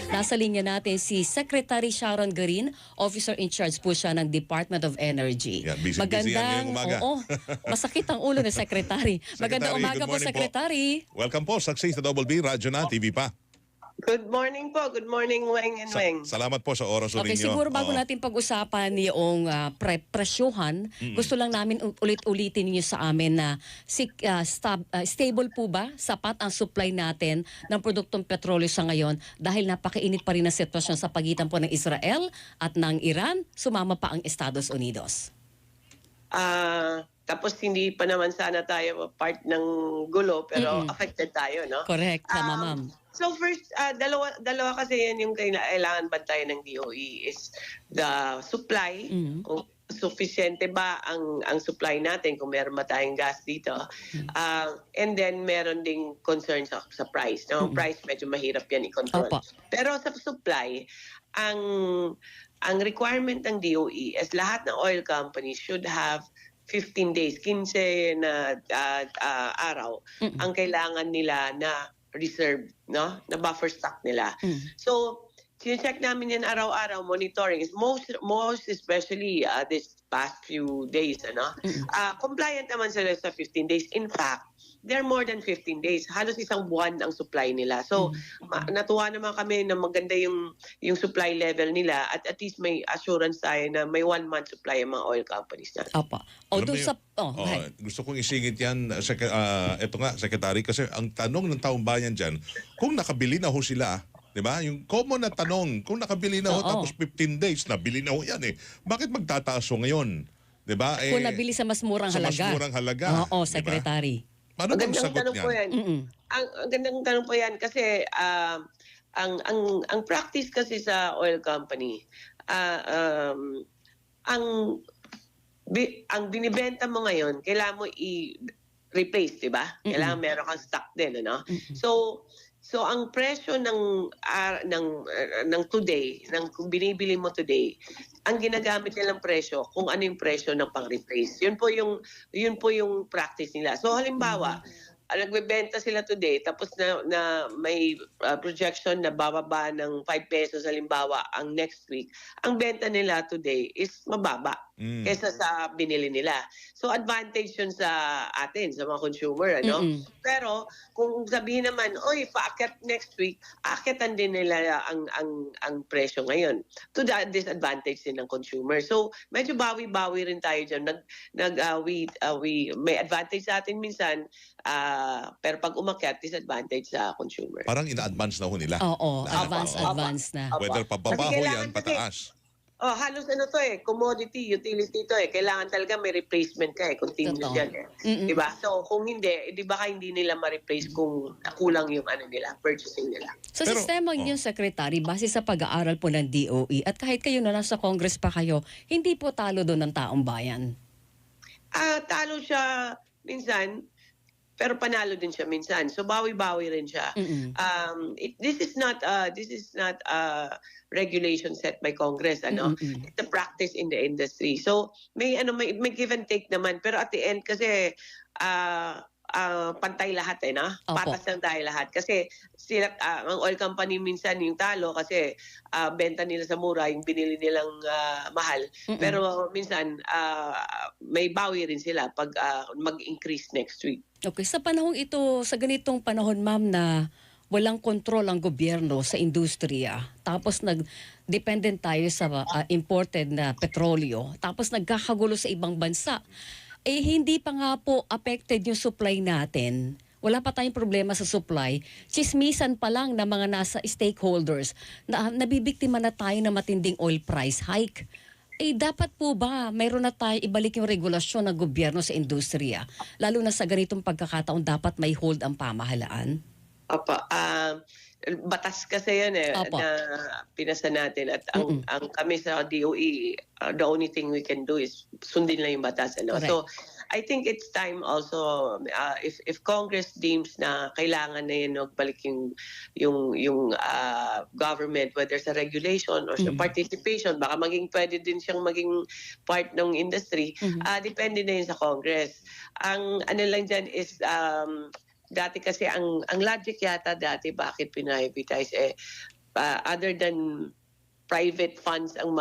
Nasa linya natin si Secretary Sharon Garin, Officer in Charge po siya ng Department of Energy. Yan, busy-busy yan ngayong umaga. Oo, masakit ang ulo ni Secretary. Magandang Secretary, umaga good po, morning po. Secretary. Welcome po, Saksi sa Double B, Radyo na, TV pa. Good morning po. Good morning, Weng and Weng. Salamat po sa oras Okay, ninyo. siguro bago Oo. natin pag-usapan yung presyuhan, gusto lang namin ulit-ulitin niyo sa amin na stable po ba, sapat ang supply natin ng produktong petrolyo sa ngayon dahil napakainit pa rin ang sitwasyon sa pagitan po ng Israel at ng Iran, sumama pa ang Estados Unidos. Tapos hindi pa naman sana tayo part ng gulo, pero affected tayo, no? Correct, tama ma'am. So first, dalawa kasi yan yung kailangan bantayan ng DOE is the supply. Kung sufficiente ba ang supply natin kung meron ba tayong gas dito. And then meron ding concern sa price. No? Price medyo mahirap yan i-control. Opo. Pero sa supply, ang requirement ng DOE is lahat ng oil companies should have 15 days, 15 na araw ang kailangan nila na reserve, no? Na buffer stock nila. So, sinecheck namin yan araw-araw, monitoring is most especially this past few days, ano? Compliant naman sila sa 15 days. In fact, they're more than 15 days. Halos isang buwan ang supply nila. So, natuwa naman kami na maganda yung supply level nila at least may assurance tayo na may 1 month supply ang mga oil companies natin. Opo. O Alam doon mo sa... gusto kong isingit yan, ito nga, Secretary, kasi ang tanong ng taong bayan dyan, kung nakabili na ho sila, di ba? Yung common na tanong, kung nakabili na ho, tapos 15 days, nabili na ho yan eh. Bakit magtataas ho ngayon? Di ba? kung nabili sa mas murang sa halaga. mas murang halaga. Oo, di ba? Secretary. Ano bang Magandang sagot tanong po niyan? yan. Ang gandang tanong po yan kasi ang practice kasi sa oil company, ang binibenta mo ngayon, kailangan mo i-replace, di ba? Kailangan meron kang stock din, ano? So ang presyo ng today, kung binibili mo today, ang ginagamit nilang presyo kung ano yung presyo ng pang-replace. Yun po yung practice nila. So halimbawa, nagbebenta sila today tapos na may projection na bababa ng 5 pesos halimbawa ang next week, ang benta nila today is mababa kaysa sa binili nila. So advantage yun sa atin, sa mga consumer, ano? Pero kung sabihin naman, oy, paakyat next week, aakyatan din nila ang presyo ngayon. To the disadvantage din ng consumer. So medyo bawi-bawi rin tayo dyan. May advantage sa atin minsan, pero pag umakyat, disadvantage sa consumer. Parang ina-advance na ho nila. Oo, Lahat. advance na. Whether pababa ho yan, pataas. Halos ano to commodity, utility to Kailangan talaga may replacement ka continuous Totoo. yan Diba? So kung hindi, di baka hindi nila ma-replace kung nakulang yung purchasing nila. Sa Pero, sistema yun, Secretary, base sa pag-aaral po ng DOE, at kahit kayo na nasa Congress pa kayo, hindi po talo doon ng taong bayan. Talo siya minsan, pero panalo din siya minsan. So bawi-bawi rin siya. This is not regulation set by Congress, ano. It's a practice in the industry. So may give and take naman, pero at the end kasi pantay lahat no? Opo. Patas lang tayo lahat. Kasi sila, ang oil company minsan yung talo kasi benta nila sa mura, yung binili nilang mahal. Pero minsan may bawi rin sila pag mag-increase next week. Okay, sa panahong ito, sa ganitong panahon, ma'am, na walang kontrol ang gobyerno sa industriya, tapos nag-dependent tayo sa imported na petrolyo, tapos nagkakagulo sa ibang bansa, hindi pa nga po affected yung supply natin. Wala pa tayong problema sa supply. Chismisan pa lang na mga nasa stakeholders na nabibiktima na tayo ng matinding oil price hike. Dapat po ba mayroon na tayo ibalik yung regulasyon ng gobyerno sa industriya? Lalo na sa ganitong pagkakataon, dapat may hold ang pamahalaan? Apa, batas kasi yan Opo. na pinasa natin at ang kami sa DOE, the only thing we can do is sundin lang yung batas. Correct. So I think it's time also if Congress deems na kailangan na yun balik yung government, whether sa regulation or sa participation, baka pwede din siyang maging part ng industry, depende na yun sa Congress. Ang ano lang dyan is dati kasi ang logic yata dati bakit pinrivatize other than private funds ang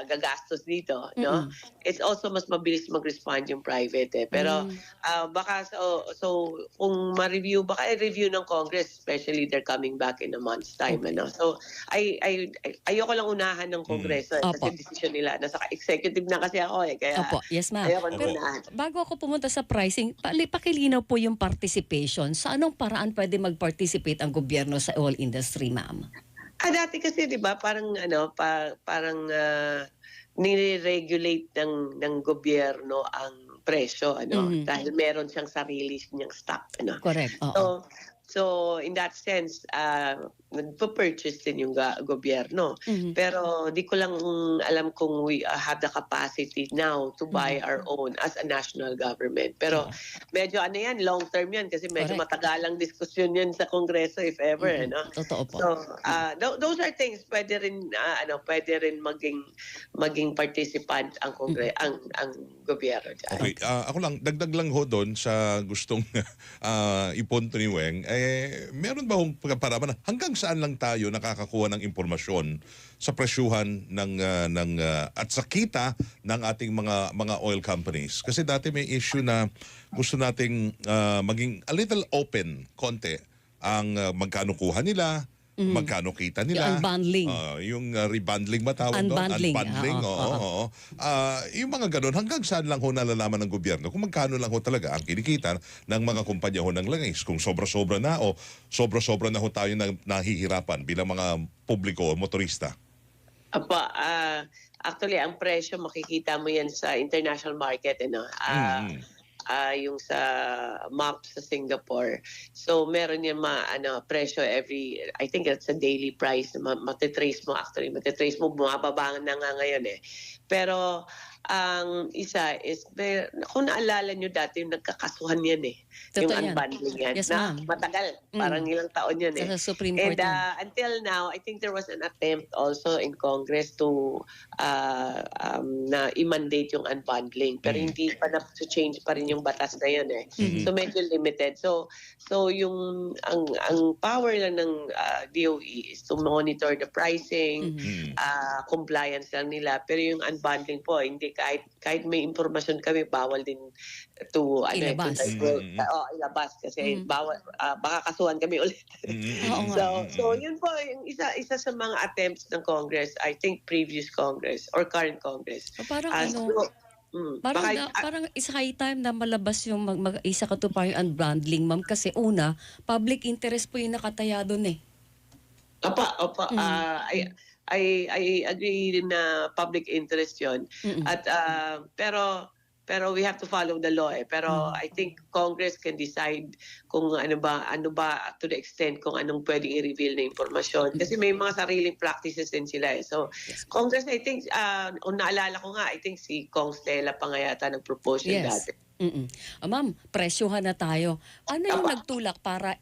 gagastos dito, no? It's also mas mabilis mag-respond yung private eh. Pero baka so kung ma-review, baka i-review ng Congress, especially they're coming back in a month's time, ano. So ayoko lang unahan ng Kongreso eh, kasi decision nila. Nasa executive na kasi ako eh, kaya Opo, yes ma'am. ayoko unahan. Bago ako pumunta sa pricing, pakilinaw po yung participation. Sa anong paraan pwede mag-participate ang gobyerno sa oil industry, ma'am? Dati kasi 'di ba parang parang nire-regulate ng gobyerno ang presyo dahil meron siyang sarili niyang stock Correct. Oo. So in that sense, nagpo-purchase din yung gobyerno. Pero di ko lang alam kung we have the capacity now to buy our own as a national government. Pero medyo yan, long term yan kasi medyo matagalang diskusyon yan sa Kongreso if ever. Totoo po. So those are things pwede rin maging participant ang ang gobyerno dyan. Okay, ako lang dagdag lang ho doon sa gustong ipunto ni Weng. Meron ba hong pagkaparaman hanggang saan lang tayo nakakakuha ng impormasyon sa presyuhan at sa kita ng ating mga oil companies? Kasi dati may issue na gusto nating maging a little open konti ang magkano kuha nila, magkano kita nila. Yung unbundling. Yung rebundling ba tawag doon? Unbundling. Oo. Yung mga ganun, hanggang saan lang ho nalalaman ng gobyerno kung magkano lang ho talaga ang kinikita ng mga kumpanya ho ng langis. Kung sobra-sobra na o sobra-sobra na ho tayo nahihirapan bilang mga publiko o motorista. Actually, ang presyo makikita mo yan sa international market. Yung sa map sa Singapore. So meron yan presyo I think it's a daily price. Matitrace mo bumababa na nga ngayon eh. Pero ang isa is, kung naalala nyo dati, yung nagkakasuhan yan eh. Totoo yung yan. unbundling yan. Yes, na ma'am. matagal. Parang ilang taon yan eh. Sa Supreme Court And yan. until now, I think there was an attempt also in Congress to na i-mandate yung unbundling. Pero hindi pa na-change pa rin yung batas na yan eh. So medyo limited. So yung ang power lang ng DOE is to monitor the pricing, compliance lang nila. Pero yung unbundling po, hindi kahit may impormasyon kami, bawal din to ilabas. Ilabas kasi bawal, baka kasuhan kami ulit. So yun po yung isa sa mga attempts ng Congress, I think previous Congress or current Congress. Parang parang isa high time na malabas yung isa ka to pa yung unbundling, ma'am, kasi una, public interest po yung nakataya doon eh. I agree din na public interest yon. At pero we have to follow the law eh. Pero I think Congress can decide kung ano ba to the extent kung anong pwedeng i-reveal na impormasyon. Kasi may mga sariling practices din sila eh. So Congress, I think, kung naalala ko nga, I think si Kong Stella pa nga yata nag-propose yun dati. Ma'am, presyohan na tayo. Ano yung nagtulak para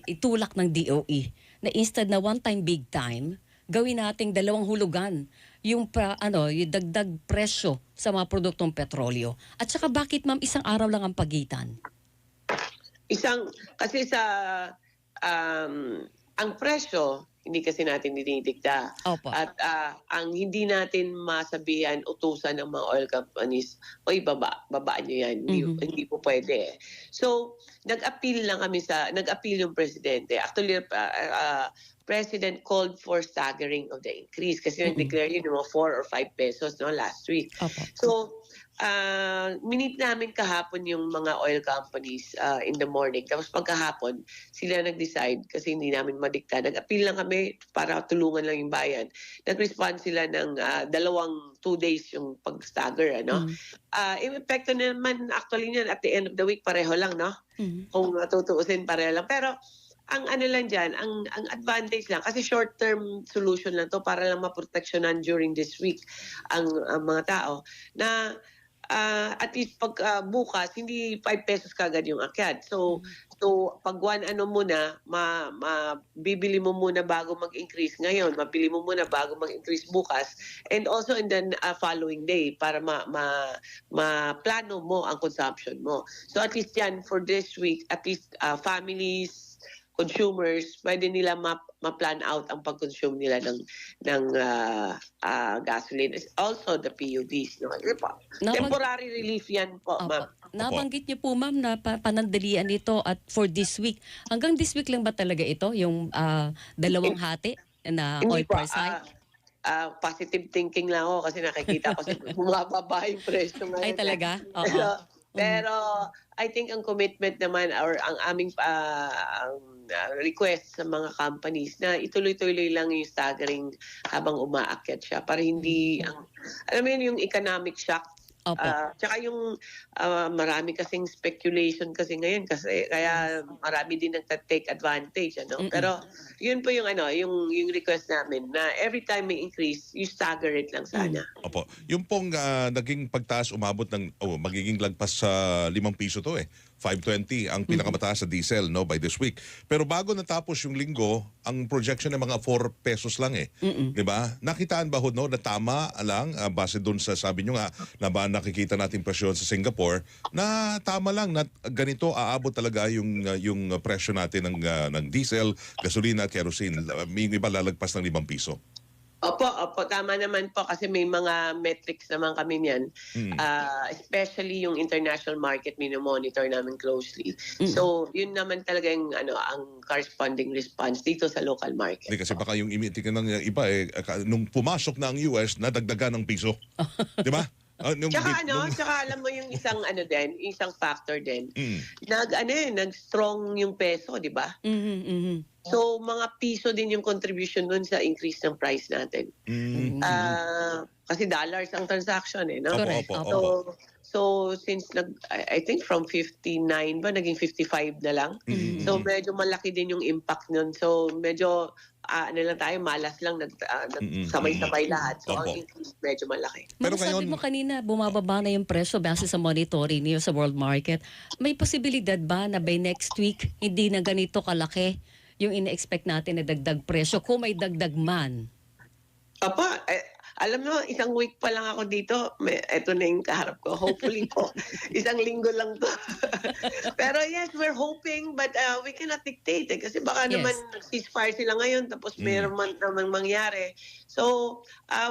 itulak ng DOE na instead na one time big time, gawin nating dalawang hulugan yung yung dagdag presyo sa mga produktong petrolyo? At saka bakit, ma'am, isang araw lang ang pagitan? Kasi sa ang presyo hindi kasi natin dinidikta. At ang hindi natin masabihan, utusan ng mga oil companies, babaan nyo yan. Hindi po pwede. So, nag-appeal yung presidente. Actually, President called for staggering of the increase kasi nag-declare yun mga 4 or 5 pesos last week. So, minute namin kahapon yung mga oil companies in the morning. Tapos pagkahapon, sila nag-decide kasi hindi namin madikta. Nag-appeal lang kami para tulungan lang yung bayan. Nag-respond sila ng 2 days yung pag-stagger. Yung epekto naman actually niyan at the end of the week pareho lang, no? Kung tutuusin pareho lang. Pero ang lang dyan, ang advantage lang, kasi short-term solution lang to para lang maproteksyonan during this week ang mga tao na at least pag bukas, hindi 5 pesos kagad yung akyat. So pag bibili mo muna bago mag-increase ngayon, mabili mo muna bago mag-increase bukas, and also in the following day para ma-plano mo ang consumption mo. So at least yan, for this week, at least families, consumers, pwede nila ma-plan out ang pag-consume nila ng gasoline. Also the PUVs. No? Nabang- Temporary relief yan po, ma'am. Nabanggit niyo po ma'am na panandalian ito at for this week. Hanggang this week lang ba talaga ito, yung dalawang hati na Hindi oil po, price hike? positive thinking lang ako kasi nakikita ko bumababa yung presyo ngayon. Ay talaga? Oo. Pero I think ang commitment naman or ang aming request sa mga companies na ituloy-tuloy lang yung staggering habang umaakyat siya para hindi alam mo yun, yung economic shock. Opo. Tsaka yung marami kasing speculation kasi ngayon kasi kaya marami din nagta-take advantage pero yun po yung yung request namin na every time may increase you stagger it lang sana. Opo. Yung pong naging pagtaas umabot ng magiging lagpas sa 5 piso to 5.20 ang pinakamataas sa diesel by this week. Pero bago natapos yung linggo, ang projection ng mga 4 pesos lang 'Di ba? Nakitaan ba ho na tama lang base doon sa sabi nyo nga na ba nakikita natin presyon sa Singapore na tama lang na ganito aabot talaga yung presyo natin ng diesel, gasolina, kerosene. May iba lalagpas ng 5 piso. Opo, tama naman po kasi may mga metrics naman kami niyan. Especially yung international market monitor namin closely. So, yun naman talaga yung ang corresponding response dito sa local market. Hindi kasi baka yung imitik ng iba nung pumasok na ang US nadagdagan ng piso. 'Di ba? Tsaka alam mo yung isang factor din. Nag-strong yung peso, 'di ba? So, mga piso din yung contribution nun sa increase ng price natin. Kasi dollars ang transaction no? Correct. So, since I think from 59 ba, naging 55 na lang. So, medyo malaki din yung impact nun. So, medyo, malas lang, sabay-sabay lahat. So, ang increase medyo malaki. Pero Sabi mo kanina, bumababa na yung presyo base sa monitoring niyo sa world market. May posibilidad ba na by next week, hindi na ganito kalaki yung ina-expect natin na dagdag presyo kung may dagdag man? Alam mo, isang week pa lang ako dito, eto na yung kaharap ko. Hopefully po, isang linggo lang to. Pero yes, we're hoping, but we cannot dictate kasi baka naman ceasefire sila ngayon tapos meron naman mangyari. So,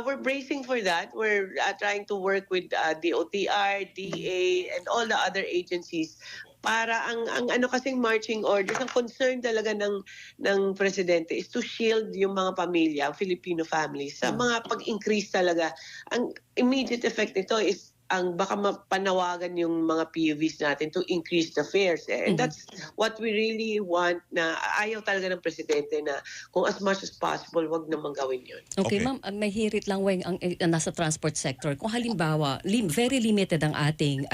we're bracing for that. We're trying to work with DOTR, DA, and all the other agencies para ang kasing marching orders, ang concern talaga ng presidente is to shield yung mga pamilya, ang Filipino families sa mga pag-increase talaga. Ang immediate effect nito is ang baka mapanawagan yung mga PUVs natin to increase the fares. And that's what we really want na ayaw talaga ng presidente na kung as much as possible, wag naman gawin yun. Okay, ma'am, may hirit lang Weng ang nasa transport sector. Kung halimbawa, very limited ang ating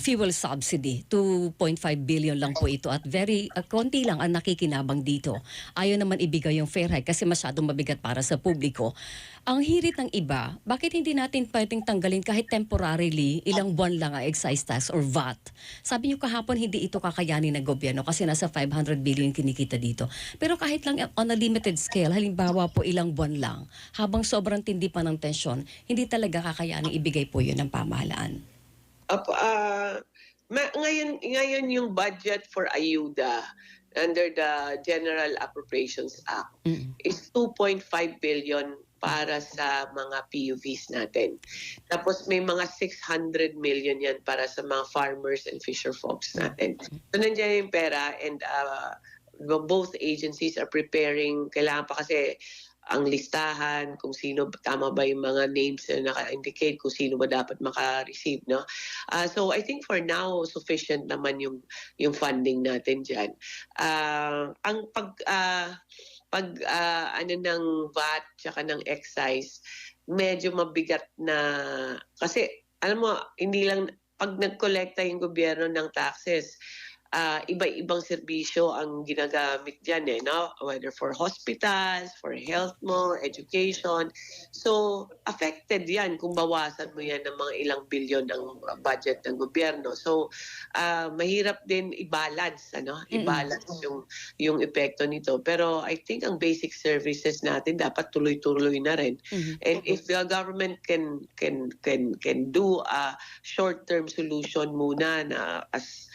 fuel subsidy, 2.5 billion lang po ito at very konti lang ang nakikinabang dito. Ayaw naman ibigay yung fare hike kasi masyadong mabigat para sa publiko. Ang hirit ng iba, bakit hindi natin pwedeng tanggalin kahit temporarily ilang buwan lang ang excise tax or VAT? Sabi niyo kahapon hindi ito kakayanin ng gobyerno kasi nasa 500 billion kinikita dito. Pero kahit lang on a limited scale, halimbawa po ilang buwan lang, habang sobrang tindi pa ng tensyon, hindi talaga kakayanin ibigay po yun ng pamahalaan. Ngayon yung budget for ayuda under the General Appropriations Act is 2.5 billion para sa mga PUVs natin. Tapos may mga 600 million yan para sa mga farmers and fisher folks natin. So nandiyan yung pera and both agencies are preparing. Kailangan pa kasi ang listahan, kung sino, tama ba yung mga names na naka-indicate kung sino ba dapat maka-receive, no? So I think for now, sufficient naman yung funding natin dyan. Ang ng VAT tsaka ng excise, medyo mabigat na, kasi alam mo, hindi lang, pag nag-collecta yung gobyerno ng taxes, iba-ibang serbisyo ang ginagamit dyan no? Whether for hospitals, for health mo, education. So, affected yan kung bawasan mo yan ng mga ilang bilyon ang budget ng gobyerno. So, mahirap din i-balance, i-balance yung epekto nito. Pero I think ang basic services natin dapat tuloy-tuloy na rin. And if the government can do a short-term solution muna na as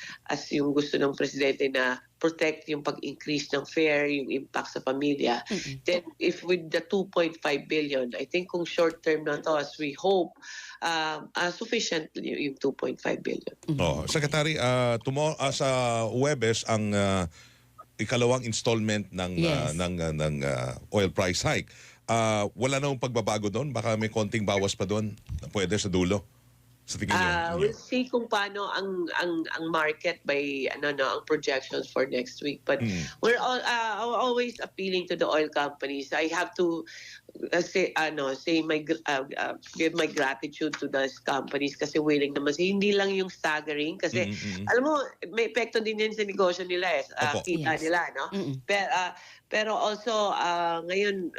yung gusto gusto ng presidente na protect yung pag-increase ng fare, yung impact sa pamilya. Then if with the 2.5 billion, I think kung short term na to, as we hope, sufficient yung 2.5 billion. Secretary, sa Huwebes ang ikalawang installment ng Yes. oil price hike. Wala namang pagbabago doon? Baka may konting bawas pa doon na pwede sa dulo? Sa tingin niyo? We'll see kung paano ang market by ang projections for next week. But we're always appealing to the oil companies. I have to give my gratitude to those companies kasi willing naman. Hindi lang yung staggering kasi alam mo may epekto din yan sa negosyo nila kita Yes. nila, no? Pero also ngayon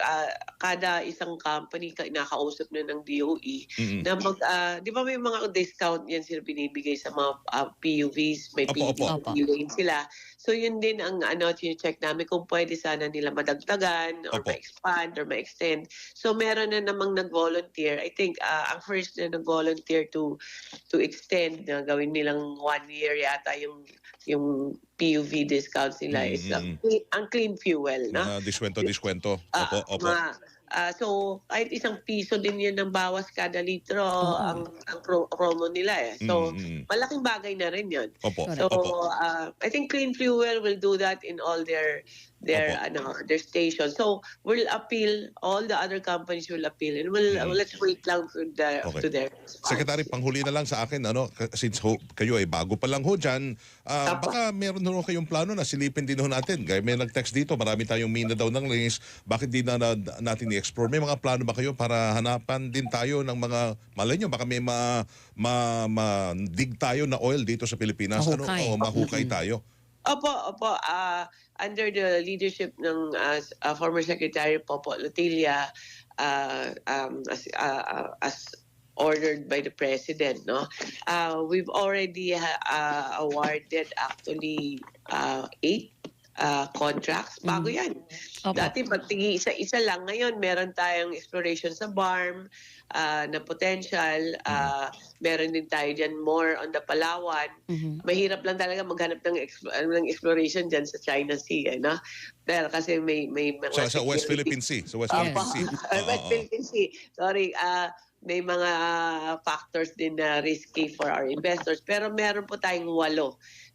kada isang company nakausap na ng DOE na di ba may mga discount yan sila binibigay sa mga PUVs, may PUV lane sila. So yun din ang check namin kung pwede sana nila madagdagan or ma-expand or ma-extend. So meron na namang nag-volunteer. I think ang first na nag-volunteer to extend na gawin nilang 1 year yata yung PUV discounts nila is ang clean fuel, no? Diskwento. Opo. So kahit ₱1 din yan ng bawas kada litro ang promo nila So malaking bagay na rin yun. So I think Clean Fuel will do that in all their stations. So we'll appeal, all the other companies will appeal, and let's wait lang to their response. Secretary, panghuli na lang sa akin, since kayo ay bago pa lang dyan, baka meron na kayong plano na silipin din natin. Gaya may nag-text dito, marami tayong mina daw ng links, bakit di na natin i-explore? May mga plano ba kayo para hanapan din tayo ng mga, malay nyo, baka may dig tayo na oil dito sa Pilipinas? Mahukay tayo. Opo. Under the leadership ng former Secretary Popo Lotilla, as ordered by the President, no? We've already awarded actually 8 contracts. Bago yan. Dati pagtigi isa-isa lang. Ngayon, meron tayong exploration sa BARM na potential. Meron din tayo dyan more on the Palawan. Mahirap lang talaga maghanap ng exploration dyan sa China Sea. No? Pero kasi may mga... Sa West Philippine Sea. West Philippine Sea. Sorry. May mga factors din na risky for our investors. Pero meron po tayong 8.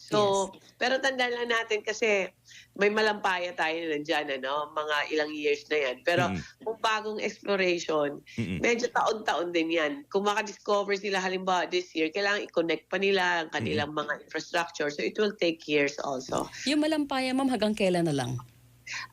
So, pero tandaan lang natin kasi may malampaya tayo na nandyan, mga ilang years na yan. Pero kung bagong exploration, medyo taon-taon din yan. Kung makadiscover sila halimbawa this year, kailangan i-connect pa nila ang kanilang mga infrastructure. So it will take years also. Yung malampaya, ma'am, hanggang kailan na lang?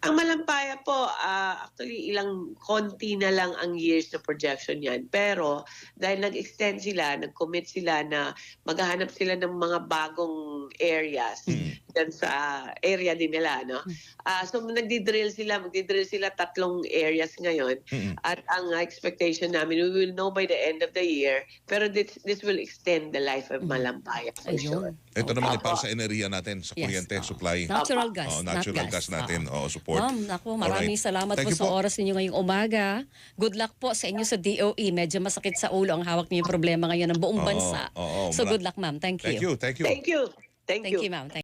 Ang malampaya po, actually ilang konti na lang ang years na projection yan. Pero dahil nag-extend sila, nag-commit sila na maghahanap sila ng mga bagong areas dyan sa area din nila. No? So magdi-drill sila 3 areas ngayon. At ang expectation namin, we will know by the end of the year. Pero this will extend the life of malampaya for sure. Ito naman para sa enerhiya natin, sa kuryente, supply. Natural gas. Natural gas natin. Support. Ma'am, maraming salamat po sa oras ninyo ngayong umaga. Good luck po sa inyo sa DOE. Medyo masakit sa ulo ang hawak niyo yung problema ngayon ng buong bansa. So good luck, ma'am. Thank you. Thank you. Thank you. Thank you, ma'am.